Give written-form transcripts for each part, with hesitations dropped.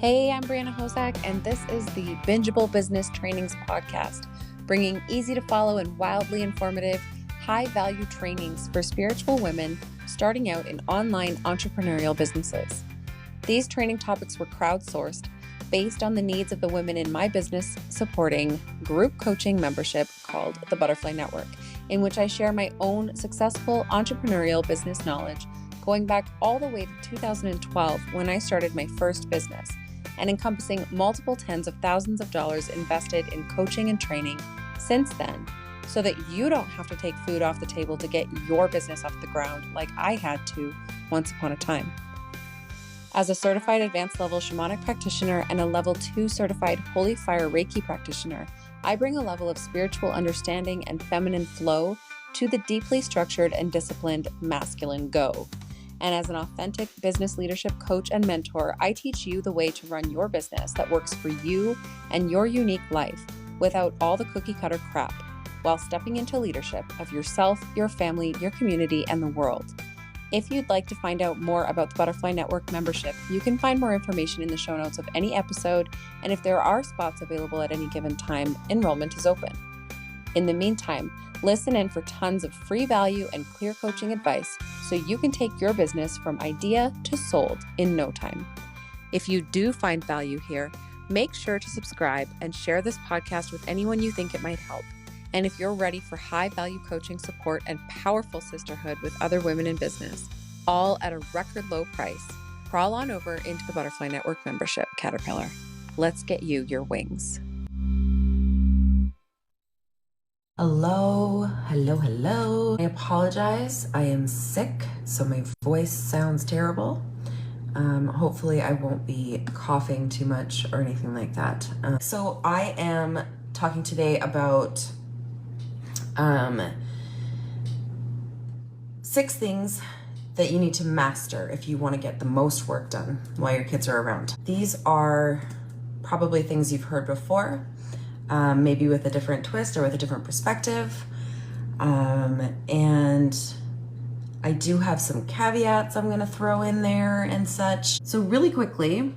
Hey, I'm Brianna Hosack, and this is the Bingeable Business Trainings Podcast, bringing easy to follow and wildly informative, high-value trainings for spiritual women starting out in online entrepreneurial businesses. These training topics were crowdsourced based on the needs of the women in my business supporting group coaching membership called the Butterfly Network, in which I share my own successful entrepreneurial business knowledge going back all the way to 2012 when I started my first business, and encompassing multiple tens of thousands of dollars invested in coaching and training since then, so that you don't have to take food off the table to get your business off the ground like I had to once upon a time. As a certified advanced level shamanic practitioner and a level 2 certified Holy Fire Reiki practitioner, I bring a level of spiritual understanding and feminine flow to the deeply structured and disciplined masculine go. And as an authentic business leadership coach and mentor, I teach you the way to run your business that works for you and your unique life without all the cookie cutter crap, while stepping into leadership of yourself, your family, your community, and the world. If you'd like to find out more about the Butterfly Network membership, you can find more information in the show notes of any episode, and if there are spots available at any given time, enrollment is open. In the meantime, listen in for tons of free value and clear coaching advice so you can take your business from idea to sold in no time. If you do find value here, make sure to subscribe and share this podcast with anyone you think it might help. And if you're ready for high value coaching support and powerful sisterhood with other women in business, all at a record low price, crawl on over into the Butterfly Network membership, Caterpillar. Let's get you your wings. Hello. I apologize. I am sick, so my voice sounds terrible. Hopefully I won't be coughing too much or anything like that. So I am talking today about 6 things that you need to master if you want to get the most work done while your kids are around. These are probably things you've heard before. Maybe with a different twist or with a different perspective. And I do have some caveats I'm going to throw in there and such. So really quickly,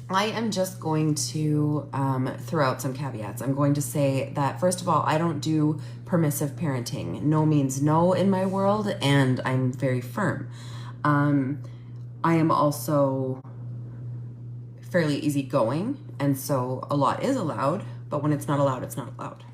I am just going to throw out some caveats. I'm going to say that, first of all, I don't do permissive parenting. No means no in my world, and I'm very firm. I am also fairly easygoing, and so a lot is allowed. But when it's not allowed, it's not allowed.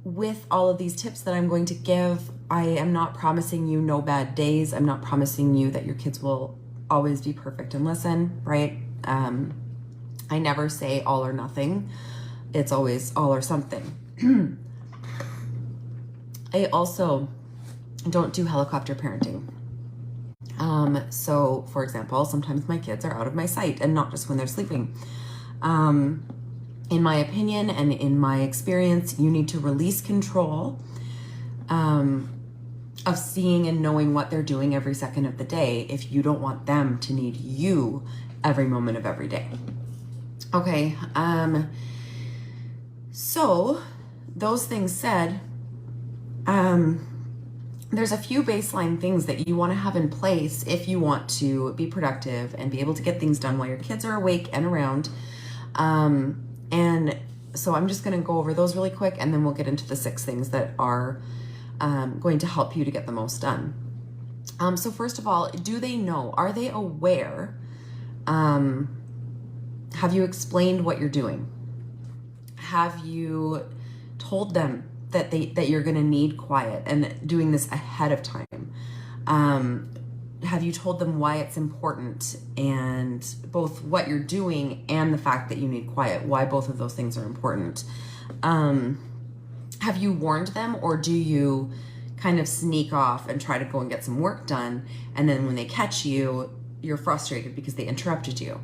With all of these tips that I'm going to give, I am not promising you no bad days. I'm not promising you that your kids will always be perfect and listen, right? I never say all or nothing. It's always all or something. I also don't do helicopter parenting. So for example, sometimes my kids are out of my sight, and not just when they're sleeping. In my opinion and in my experience, you need to release control, of seeing and knowing what they're doing every second of the day if you don't want them to need you every moment of every day. Okay. So those things said, there's a few baseline things that you want to have in place if you want to be productive and be able to get things done while your kids are awake and around. And so I'm just going to go over those really quick, and then we'll get into the 6 things that are going to help you to get the most done. So first of all, do they know? Are they aware? Have you explained what you're doing? Have you told them that you're going to need quiet, and doing this ahead of time? Have you told them why it's important, and both what you're doing and the fact that you need quiet, why both of those things are important? Have you warned them, or do you kind of sneak off and try to go and get some work done, and then when they catch you, you're frustrated because they interrupted you?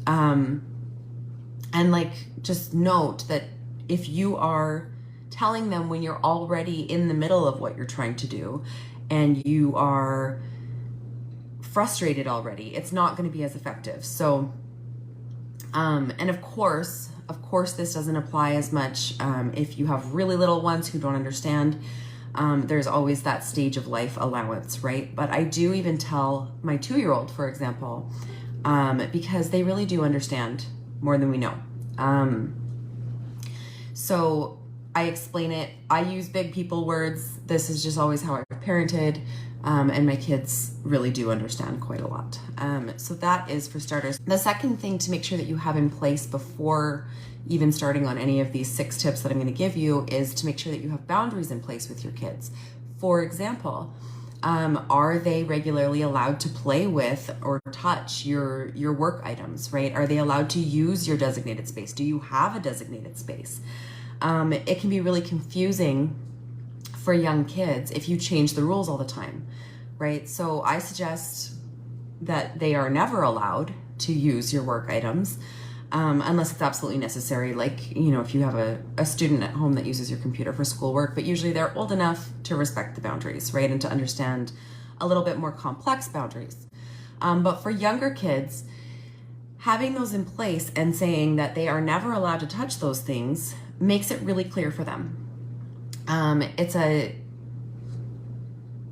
And just note that if you are telling them when you're already in the middle of what you're trying to do and you are frustrated already, it's not going to be as effective. So, and of course, this doesn't apply as much if you have really little ones who don't understand. There's always that stage of life allowance, right? But I do even tell my 2-year-old, for example, because they really do understand more than we know. So I explain it. I use big people words. This is just always how I've parented. And my kids really do understand quite a lot. So that is for starters. The second thing to make sure that you have in place before even starting on any of these 6 tips that I'm going to give you is to make sure that you have boundaries in place with your kids. For example, are they regularly allowed to play with or touch your work items, right? Are they allowed to use your designated space? Do you have a designated space? It can be really confusing for young kids if you change the rules all the time, right? So I suggest that they are never allowed to use your work items unless it's absolutely necessary. Like, if you have a student at home that uses your computer for schoolwork, but usually they're old enough to respect the boundaries, right? And to understand a little bit more complex boundaries. But for younger kids, having those in place and saying that they are never allowed to touch those things makes it really clear for them.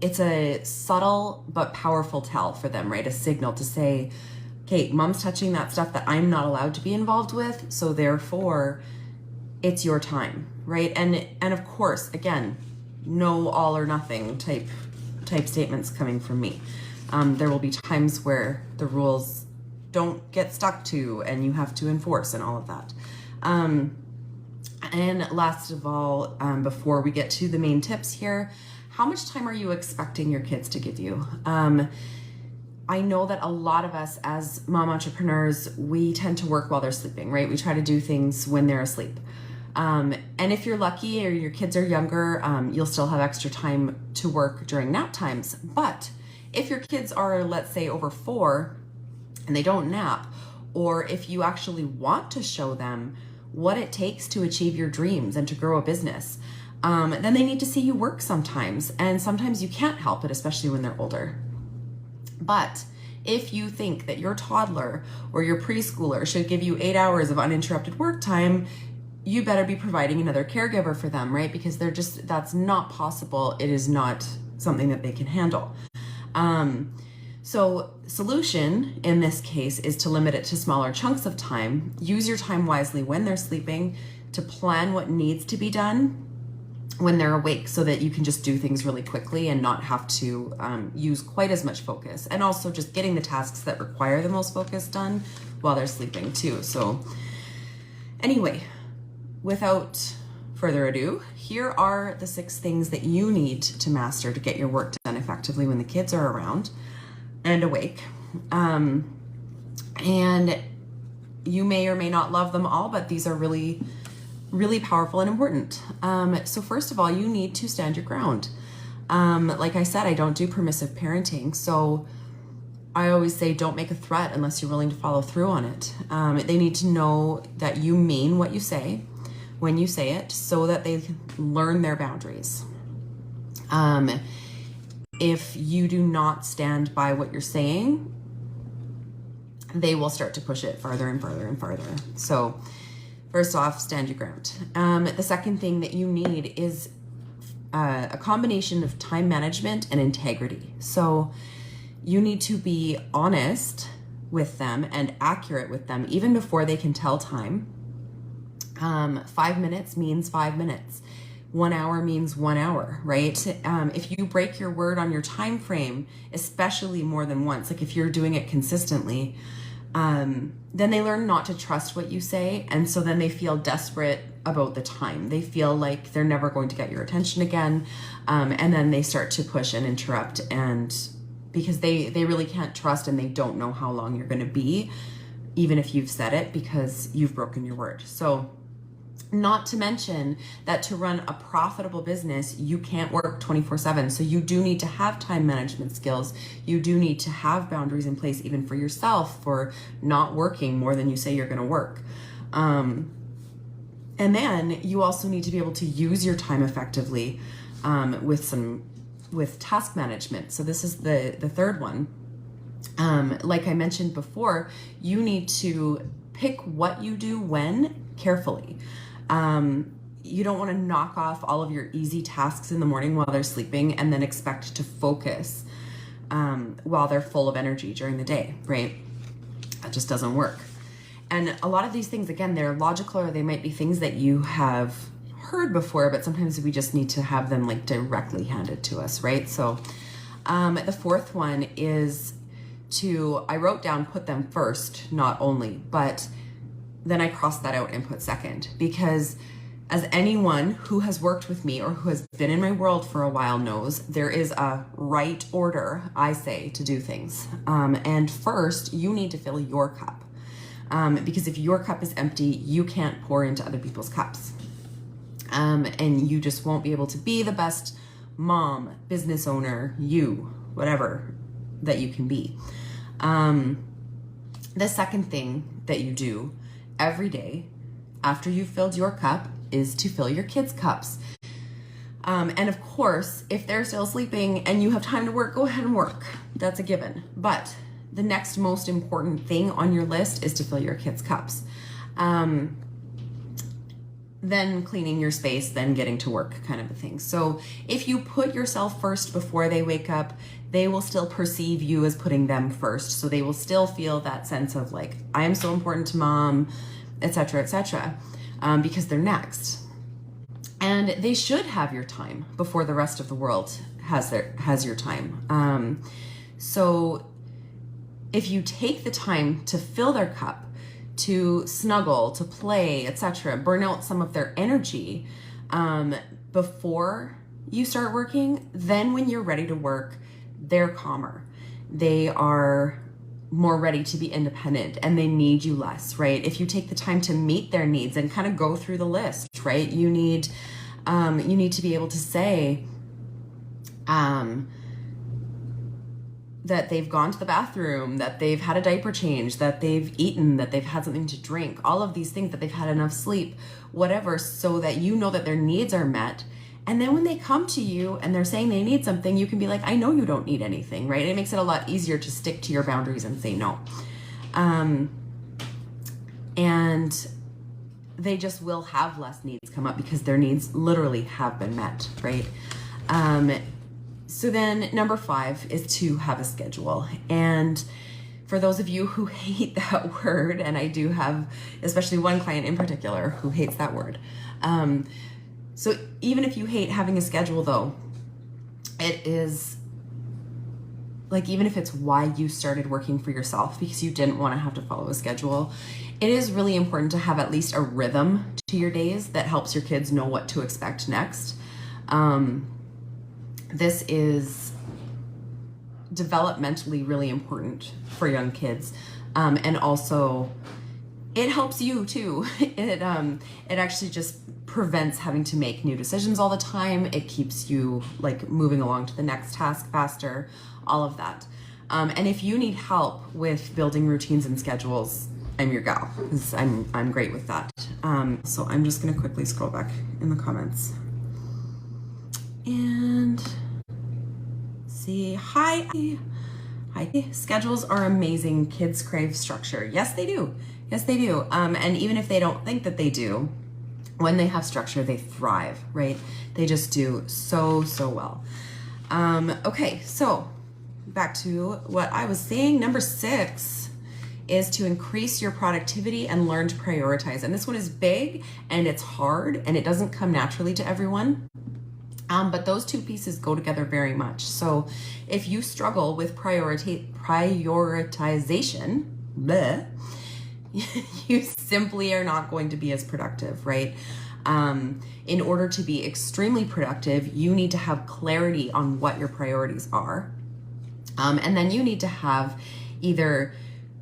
It's a subtle but powerful tell for them, right? A signal to say, okay, mom's touching that stuff that I'm not allowed to be involved with, so therefore it's your time, right? And of course, again, no all or nothing type statements coming from me. There will be times where the rules don't get stuck to and you have to enforce and all of that. And last of all, before we get to the main tips here, how much time are you expecting your kids to give you? I know that a lot of us as mom entrepreneurs, we tend to work while they're sleeping, right? We try to do things when they're asleep. And if you're lucky or your kids are younger, you'll still have extra time to work during nap times. But if your kids are, let's say, over 4 and they don't nap, or if you actually want to show them what it takes to achieve your dreams and to grow a business, then they need to see you work sometimes. And sometimes you can't help it, especially when they're older. But if you think that your toddler or your preschooler should give you 8 hours of uninterrupted work time, you better be providing another caregiver for them, right? Because that's not possible. It is not something that they can handle. So solution in this case is to limit it to smaller chunks of time. Use your time wisely when they're sleeping to plan what needs to be done when they're awake so that you can just do things really quickly and not have to use quite as much focus. And also just getting the tasks that require the most focus done while they're sleeping too. So anyway, without further ado, here are the 6 things that you need to master to get your work done effectively when the kids are around and awake. And you may or may not love them all, but these are really, really powerful and important. So first of all, you need to stand your ground. Like I said, I don't do permissive parenting. So I always say, don't make a threat unless you're willing to follow through on it. They need to know that you mean what you say when you say it so that they can learn their boundaries. If you do not stand by what you're saying, they will start to push it farther and farther and farther. So first off, stand your ground. The second thing that you need is a combination of time management and integrity. So you need to be honest with them and accurate with them even before they can tell time. 5 minutes means 5 minutes. 1 hour means 1 hour, right? If you break your word on your time frame, especially more than once, like if you're doing it consistently, then they learn not to trust what you say. And so then they feel desperate about the time. They feel like they're never going to get your attention again. And then they start to push and interrupt, and because they really can't trust and they don't know how long you're going to be, even if you've said it, because you've broken your word. So not to mention that to run a profitable business, you can't work 24/7. So you do need to have time management skills. You do need to have boundaries in place, even for yourself, for not working more than you say you're going to work. And then you also need to be able to use your time effectively with task management. So this is the third one. Like I mentioned before, you need to pick what you do when carefully. you don't want to knock off all of your easy tasks in the morning while they're sleeping and then expect to focus while they're full of energy during the day, right? That just doesn't work. And a lot of these things, again, they're logical, or they might be things that you have heard before, but sometimes we just need to have them like directly handed to us, right? So the fourth one is I wrote down put them first, not only, but then I crossed that out and put second, because as anyone who has worked with me or who has been in my world for a while knows, there is a right order, I say, to do things. And first, you need to fill your cup. Because if your cup is empty, you can't pour into other people's cups. And you just won't be able to be the best mom, business owner, whatever that you can be. The second thing that you do every day after you've filled your cup is to fill your kids' cups. And of course, if they're still sleeping and you have time to work, go ahead and work. That's a given. But the next most important thing on your list is to fill your kids' cups. Then cleaning your space, then getting to work, kind of a thing. So if you put yourself first before they wake up, they will still perceive you as putting them first. So they will still feel that sense of like, I am so important to mom, etc., because they're next. And they should have your time before the rest of the world has your time. So if you take the time to fill their cup, to snuggle, to play, etc., burn out some of their energy before you start working, then when you're ready to work, they're calmer. They are more ready to be independent and they need you less, right? If you take the time to meet their needs and kind of go through the list, right? You need to be able to say that they've gone to the bathroom, that they've had a diaper change, that they've eaten, that they've had something to drink, all of these things, that they've had enough sleep, whatever, so that you know that their needs are met. And then when they come to you and they're saying they need something, you can be like, I know you don't need anything, right? It makes it a lot easier to stick to your boundaries and say no. And they just will have less needs come up because their needs literally have been met, right? So then number 5 is to have a schedule. And for those of you who hate that word, and I do have especially one client in particular who hates that word. So even if you hate having a schedule though, it is like, even if it's why you started working for yourself because you didn't want to have to follow a schedule, it is really important to have at least a rhythm to your days that helps your kids know what to expect next. This is developmentally really important for young kids. And also it helps you too. It actually just prevents having to make new decisions all the time. It keeps you like moving along to the next task faster, all of that. And if you need help with building routines and schedules, I'm your gal, because I'm great with that. So I'm just gonna quickly scroll back in the comments. And see, hi. Schedules are amazing. Kids crave structure. Yes, they do. Yes, they do. And even if they don't think that they do, when they have structure, they thrive, right? They just do so well. Okay, so back to what I was saying. Number 6 is to increase your productivity and learn to prioritize. And this one is big and it's hard and it doesn't come naturally to everyone. But those two pieces go together very much. So if you struggle with prioritization, bleh, you simply are not going to be as productive, right? In order to be extremely productive, you need to have clarity on what your priorities are. And then you need to have either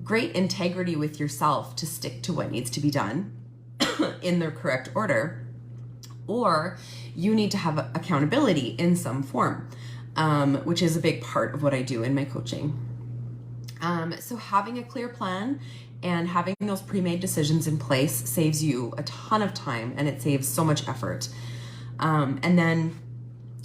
great integrity with yourself to stick to what needs to be done in the correct order, or you need to have accountability in some form, which is a big part of what I do in my coaching. So having a clear plan and having those pre-made decisions in place saves you a ton of time and it saves so much effort. And then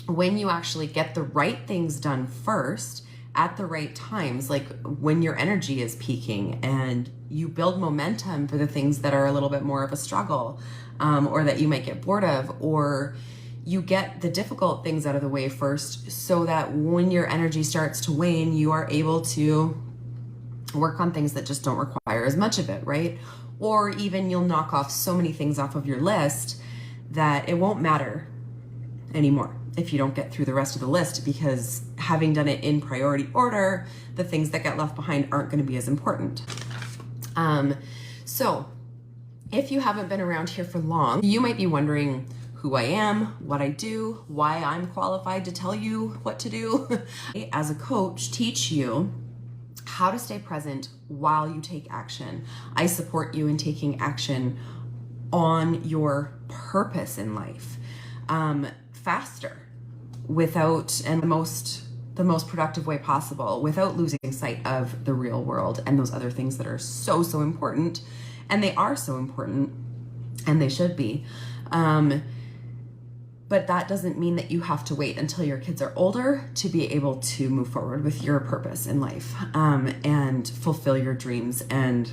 when you actually get the right things done first, at the right times, like when your energy is peaking, and you build momentum for the things that are a little bit more of a struggle, or that you might get bored of, or you get the difficult things out of the way first, so that when your energy starts to wane, you are able to work on things that just don't require as much of it, right? Or even you'll knock off so many things off of your list that it won't matter anymore if you don't get through the rest of the list, because having done it in priority order, the things that get left behind aren't going to be as important. So if you haven't been around here for long, you might be wondering who I am, what I do, why I'm qualified to tell you what to do. As a coach, teach you how to stay present while you take action. I support you in taking action on your purpose in life, faster, without, and the most productive way possible, without losing sight of the real world and those other things that are so important. And they are so important, and they should be. But that doesn't mean that you have to wait until your kids are older to be able to move forward with your purpose in life, and fulfill your dreams and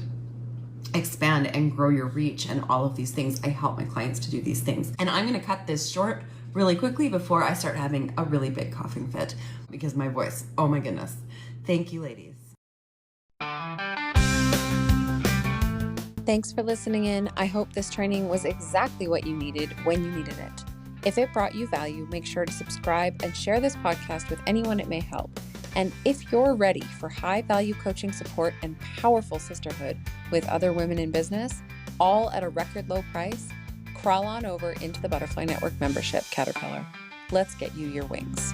expand and grow your reach and all of these things. I help my clients to do these things. And I'm going to cut this short really quickly before I start having a really big coughing fit, because my voice, oh my goodness. Thank you, ladies. Thanks for listening in. I hope this training was exactly what you needed when you needed it. If it brought you value, make sure to subscribe and share this podcast with anyone it may help. And if you're ready for high-value coaching support and powerful sisterhood with other women in business, all at a record low price, crawl on over into the Butterfly Network membership, Caterpillar. Let's get you your wings.